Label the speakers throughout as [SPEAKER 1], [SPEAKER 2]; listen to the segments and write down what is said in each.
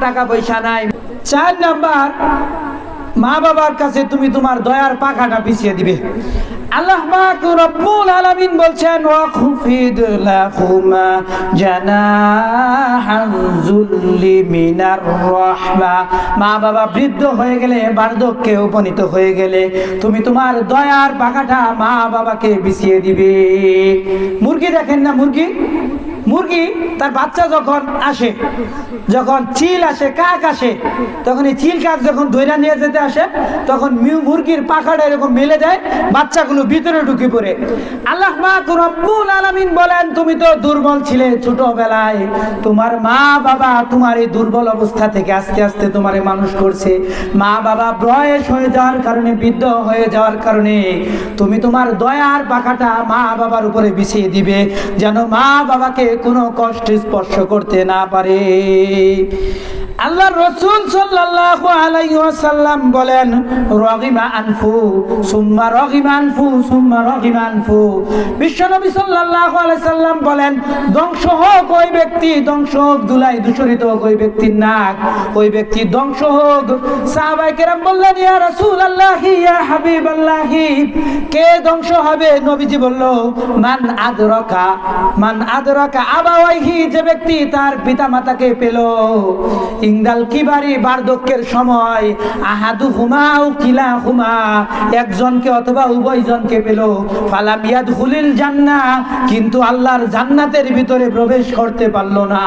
[SPEAKER 1] টাকা পয়সা নাই। 4 নাম্বার, মা বাবার কাছে তুমি তোমার দয়ার পাখাটা পিছিয়ে দিবে। আল্লাহ পাক রব্বুল আলামিন বলছেন, ওয়া খুফিদ লাহুমা জানাহাযুল্লি মিনার রাহমা। মা বাবা বৃদ্ধ হয়ে গেলে, বার্ধক্যে উপনীত হয়ে গেলে তুমি তোমার দয়ার পাখাটা মা বাবাকে বিছিয়ে দিবে। মুরগি দেখেন না, মুরগি তার বাচ্চা যখন আসে, যখন চিল আসে, কাক আসে, তখন এই চিল কাক যখন ধইরা নিয়ে যেতে আসে, তখন মুরগির পাখাটা এরকম মেলে দেয়, বাচ্চাগুলো ভিতরে ঢুকে পড়ে। আল্লাহ পাক রব্বুল আলামিন বলেন, তুমি তো দুর্বল ছিলে ছোটবেলায়, তোমার মা বাবা তোমার এই দুর্বল অবস্থা থেকে আস্তে আস্তে তোমারে মানুষ করছে। মা বাবা বয়স হয়ে যাওয়ার কারণে, বৃদ্ধ হয়ে যাওয়ার কারণে তুমি তোমার দয়ার পাখাটা মা বাবার উপরে বিছিয়ে দিবে, যেন মা বাবাকে কোনো কষ্ট স্পর্শ করতে না পারে। আল্লাহর রাসূল সাল্লাল্লাহু আলাইহি ওয়াসাল্লাম বলেন, রাগিমা আনফু সুম্মা রাগিমা আনফু সুম্মা রাগিমা আনফু। বিশ্বনবী সাল্লাল্লাহু আলাইহি সাল্লাম বলেন, ধ্বংস হোক ওই ব্যক্তি, ধ্বংস হোক, ধুলায় দূষিত হোক ওই ব্যক্তির নাক, ওই ব্যক্তি ধ্বংস হোক। সাহাবায়ে কেরাম বললেন, ইয়া রাসূলুল্লাহ, ইয়া হাবিবাল্লাহ, কে ধ্বংস হবে? নবীজি বলল, মান আদরাকা আবাওয়াইহি, যে ব্যক্তি তার পিতামাতাকে পেল ইংদাল কিবারি, বার্ধক্যের সময়, আহাদুহুমা আও কিলাহুমা, একজনকে অথবা উভয়জনকে পেল, ফালাম ইয়াদখুলিল জান্নাহ, কিন্তু আল্লাহর জান্নাতের ভিতরে প্রবেশ করতে পারল না।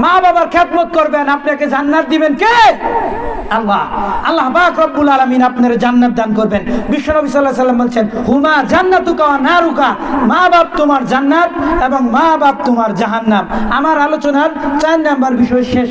[SPEAKER 1] মা বাবার খেদমত করবেন, আপনাকে জান্নাত দিবেন কে? আল্লাহ। আল্লাহ পাক রব্বুল আলামিন আপনার জান্নাত দান করবেন। বিশ্বনবী সাল্লাল্লাহু আলাইহি ওয়াসাল্লাম বলেন, হুমা জান্নাতুকা ওয়া নারুকা, মা বাপ তোমার জান্নাত এবং মা বাপ তোমার জাহান্নাম। আমার আলোচনার 4 নাম্বার বিষয় শেষ।